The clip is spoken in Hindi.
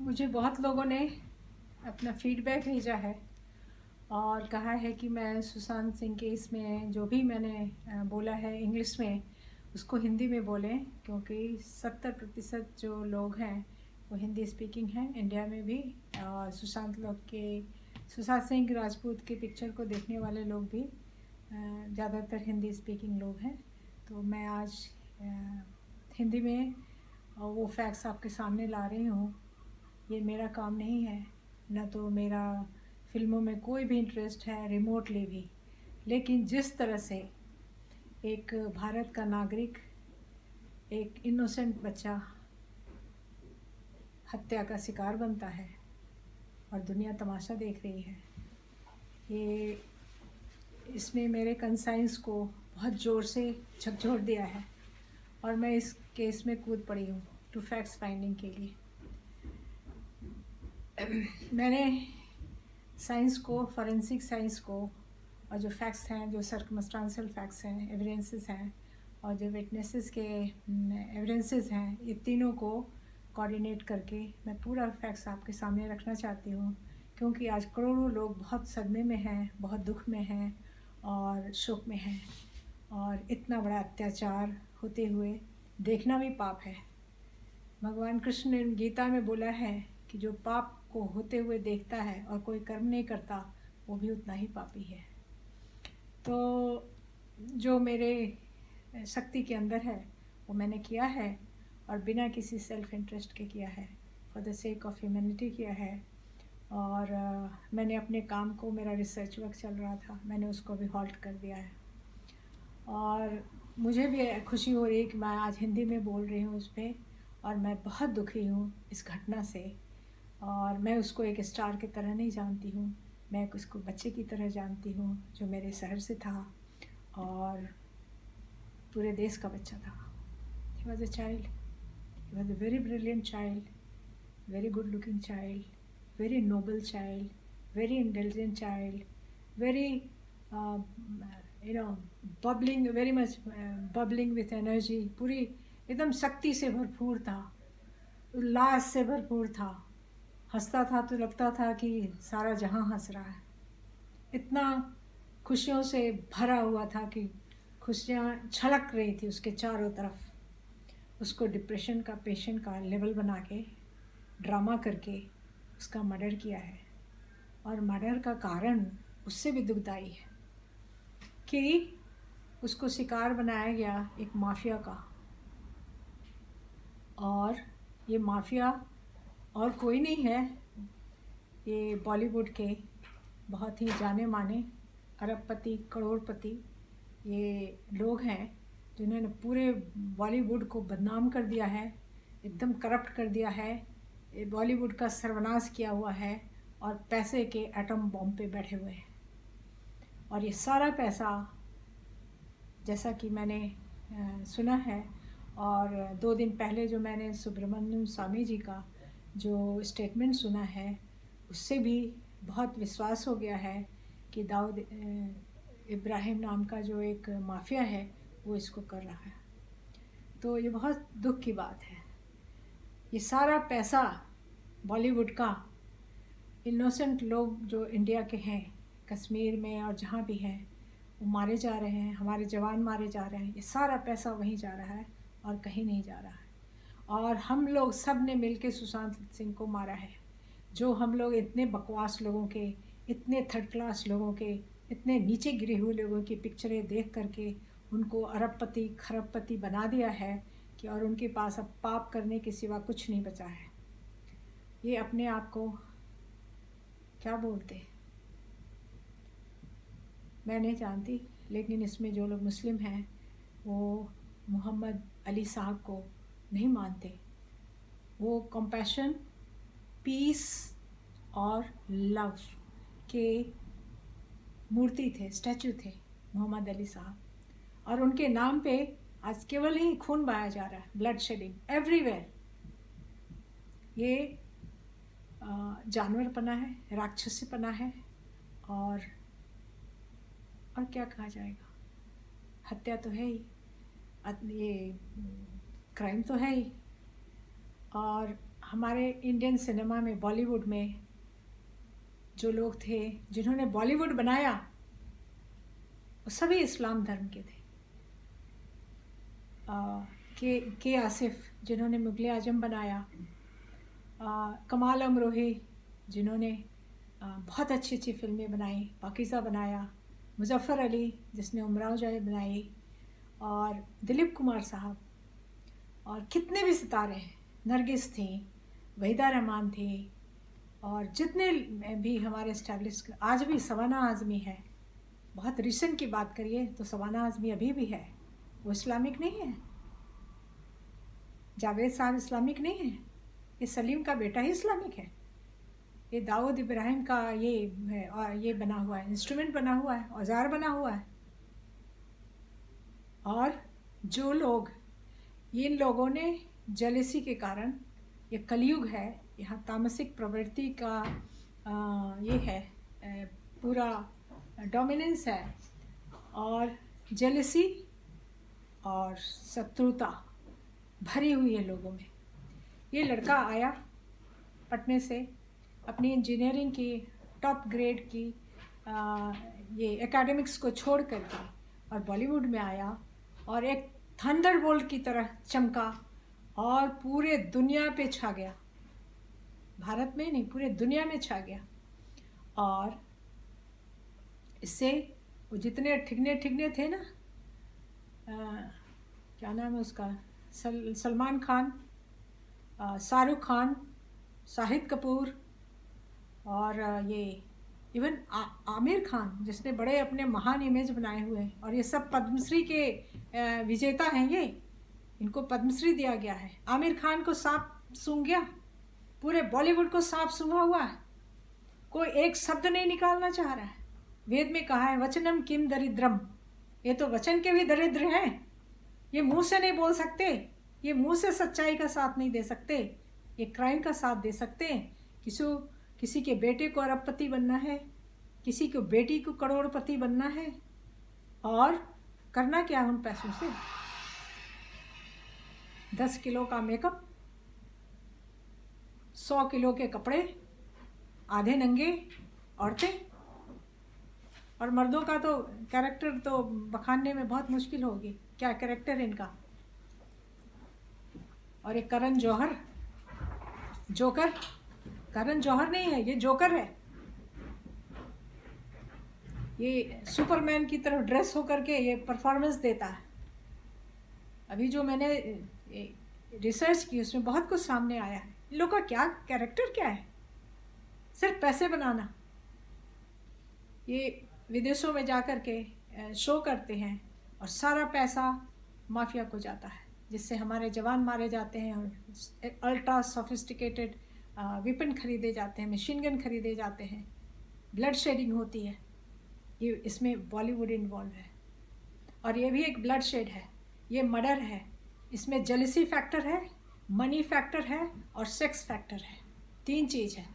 मुझे बहुत लोगों ने अपना फीडबैक भेजा है और कहा है कि मैं सुशांत सिंह के इसमें जो भी मैंने बोला है इंग्लिश में उसको हिंदी में बोलें, क्योंकि 70% जो लोग हैं वो हिंदी स्पीकिंग हैं इंडिया में भी। और सुशांत सिंह राजपूत के पिक्चर को देखने वाले लोग भी ज़्यादातर हिंदी स्पीकिंग लोग हैं। तो मैं आज हिंदी में वो फैक्ट्स आपके सामने ला रही हूँ। ये मेरा काम नहीं है, न तो मेरा फिल्मों में कोई भी इंटरेस्ट है रिमोटली भी, लेकिन जिस तरह से एक भारत का नागरिक, एक इनोसेंट बच्चा हत्या का शिकार बनता है और दुनिया तमाशा देख रही है, ये इसने मेरे कंसाइंस को बहुत ज़ोर से झकझोर दिया है और मैं इस केस में कूद पड़ी हूँ टू फैक्ट्स फाइंडिंग के लिए। मैंने साइंस को, फॉरेंसिक साइंस को, और जो फैक्ट्स हैं, जो सर्कमस्टांशियल फैक्ट्स हैं, एविडेंसेस हैं, और जो विटनेसेस के एविडेंसेस हैं, ये तीनों को कोऑर्डिनेट करके मैं पूरा फैक्ट्स आपके सामने रखना चाहती हूँ। क्योंकि आज करोड़ों लोग बहुत सदमे में हैं, बहुत दुख में हैं और शोक में हैं, और इतना बड़ा अत्याचार होते हुए देखना भी पाप है। भगवान कृष्ण ने गीता में बोला है कि जो पाप को होते हुए देखता है और कोई कर्म नहीं करता वो भी उतना ही पापी है। तो जो मेरे शक्ति के अंदर है वो मैंने किया है, और बिना किसी सेल्फ इंटरेस्ट के किया है, for the sake of humanity किया है। और मैंने अपने काम को, मेरा रिसर्च वर्क चल रहा था, मैंने उसको भी हॉल्ट कर दिया है। और मुझे भी खुशी हो रही है कि मैं आज हिंदी में बोल रही हूँ उस पर, और मैं बहुत दुखी हूँ इस घटना से। और मैं उसको एक स्टार की तरह नहीं जानती हूँ, मैं उसको बच्चे की तरह जानती हूँ जो मेरे शहर से था और पूरे देश का बच्चा था। He was a child, he was a very brilliant child, very good looking child, very noble child, very intelligent child, very bubbling, very much bubbling with energy, पूरी एकदम शक्ति से भरपूर था, उल्लास से भरपूर था। हंसता था तो लगता था कि सारा जहां हंस रहा है। इतना खुशियों से भरा हुआ था कि खुशियाँ छलक रही थी उसके चारों तरफ। उसको डिप्रेशन का पेशेंट का लेवल बना के, ड्रामा करके उसका मर्डर किया है। और मर्डर का कारण उससे भी दुखदाई है कि उसको शिकार बनाया गया एक माफिया का, और ये माफिया और कोई नहीं है, ये बॉलीवुड के बहुत ही जाने माने अरबपति, करोड़पति ये लोग हैं जिन्होंने पूरे बॉलीवुड को बदनाम कर दिया है, एकदम करप्ट कर दिया है, ये बॉलीवुड का सर्वनाश किया हुआ है और पैसे के एटम बॉम्ब पे बैठे हुए हैं। और ये सारा पैसा, जैसा कि मैंने सुना है, और 2 दिन पहले जो मैंने सुब्रमण्यम स्वामी जी का जो स्टेटमेंट सुना है, उससे भी बहुत विश्वास हो गया है कि दाऊद इब्राहिम नाम का जो एक माफिया है वो इसको कर रहा है। तो ये बहुत दुख की बात है। ये सारा पैसा बॉलीवुड का, इनोसेंट लोग जो इंडिया के हैं, कश्मीर में और जहाँ भी हैं, वो मारे जा रहे हैं, हमारे जवान मारे जा रहे हैं, ये सारा पैसा वहीं जा रहा है और कहीं नहीं जा रहा है। और हम लोग सब ने मिलके सुशांत सिंह को मारा है। जो हम लोग इतने बकवास लोगों के, इतने थर्ड क्लास लोगों के, इतने नीचे गिरे हुए लोगों की पिक्चरें देख करके उनको अरबपति खरबपति बना दिया है कि और उनके पास अब पाप करने के सिवा कुछ नहीं बचा है। ये अपने आप को क्या बोलते हैं मैं नहीं जानती, लेकिन इसमें जो लोग मुस्लिम हैं वो मोहम्मद अली साहब को नहीं मानते। वो कंपैशन, पीस और लव के मूर्ति थे, स्टैचू थे मोहम्मद अली साहब, और उनके नाम पे आज केवल ही खून बहाया जा रहा है, ब्लड शेडिंग एवरीवेयर। ये जानवरपना है, राक्षसीपना है, और क्या कहा जाएगा। हत्या तो है ही, ये क्राइम तो है ही, और हमारे इंडियन सिनेमा में, बॉलीवुड में जो लोग थे जिन्होंने बॉलीवुड बनाया, वो सभी इस्लाम धर्म के थे। के आसिफ जिन्होंने मुगल आजम बनाया, कमाल अमरोही जिन्होंने बहुत अच्छी अच्छी फिल्में बनाई, पाकीज़ा बनाया, मुजफ्फ़र अली जिसने उमराव जावेद बनाई, और दिलीप कुमार साहब, और कितने भी सितारे हैं, नरगिस थी, वहीदा रहमान थी, और जितने भी हमारे एस्टैब्लिश, आज भी सवाना आज़मी है। बहुत रिसेंट की बात करिए तो सवाना आज़मी अभी भी है। वो इस्लामिक नहीं है, जावेद साहब इस्लामिक नहीं है, ये सलीम का बेटा ही इस्लामिक है। ये दाऊद इब्राहिम का ये बना हुआ है, इंस्ट्रूमेंट बना हुआ है, औजार बना हुआ है। और जो लोग, इन लोगों ने जेलसी के कारण, ये कलयुग है, यहाँ तामसिक प्रवृत्ति का ये है, पूरा डोमिनेंस है, और जेलसी और शत्रुता भरी हुई है लोगों में। ये लड़का आया पटने से, अपनी इंजीनियरिंग की टॉप ग्रेड की ये एकेडमिक्स को छोड़ करके, और बॉलीवुड में आया और एक थंडरबोल्ट की तरह चमका और पूरे दुनिया पे छा गया। भारत में नहीं, पूरे दुनिया में छा गया। और इससे वो जितने ठिगने थे ना, क्या नाम है उसका, सलमान खान, शाहरुख खान, शाहिद कपूर, और ये इवन आमिर खान जिसने बड़े अपने महान इमेज बनाए हुए हैं, और ये सब पद्मश्री के विजेता हैं। ये इनको पद्मश्री दिया गया है। आमिर खान को सांप सूंघ गया, पूरे बॉलीवुड को सांप सूंघा हुआ है, कोई एक शब्द नहीं निकालना चाह रहा है। वेद में कहा है वचनम किम दरिद्रम, ये तो वचन के भी दरिद्र हैं। ये मुंह से नहीं बोल सकते, ये मुंह से सच्चाई का साथ नहीं दे सकते, ये क्राइम का साथ दे सकते हैं। किसी के बेटे को अरबपति बनना है, किसी को बेटी को करोड़पति बनना है, और करना क्या है उन पैसों से? 10 किलो का मेकअप, 100 किलो के कपड़े, आधे नंगे औरतें, और मर्दों का तो कैरेक्टर तो बखानने में बहुत मुश्किल होगी। क्या कैरेक्टर है इनका। और एक करण जौहर, जोकर, करण जौहर नहीं है, ये जोकर है। ये सुपरमैन की तरफ ड्रेस होकर के ये परफॉर्मेंस देता है। अभी जो मैंने रिसर्च की उसमें बहुत कुछ सामने आया है। इन लोगों का क्या कैरेक्टर क्या है, सिर्फ पैसे बनाना। ये विदेशों में जाकर के शो करते हैं और सारा पैसा माफिया को जाता है, जिससे हमारे जवान मारे जाते हैं और अल्ट्रा सोफिस्टिकेटेड वेपन खरीदे जाते हैं, मशीन गन खरीदे जाते हैं, ब्लड शेडिंग होती है। ये इसमें बॉलीवुड इन्वॉल्व है, और ये भी एक ब्लड शेड है, ये मर्डर है। इसमें जेलसी फैक्टर है, मनी फैक्टर है, और सेक्स फैक्टर है। 3 चीज़ है।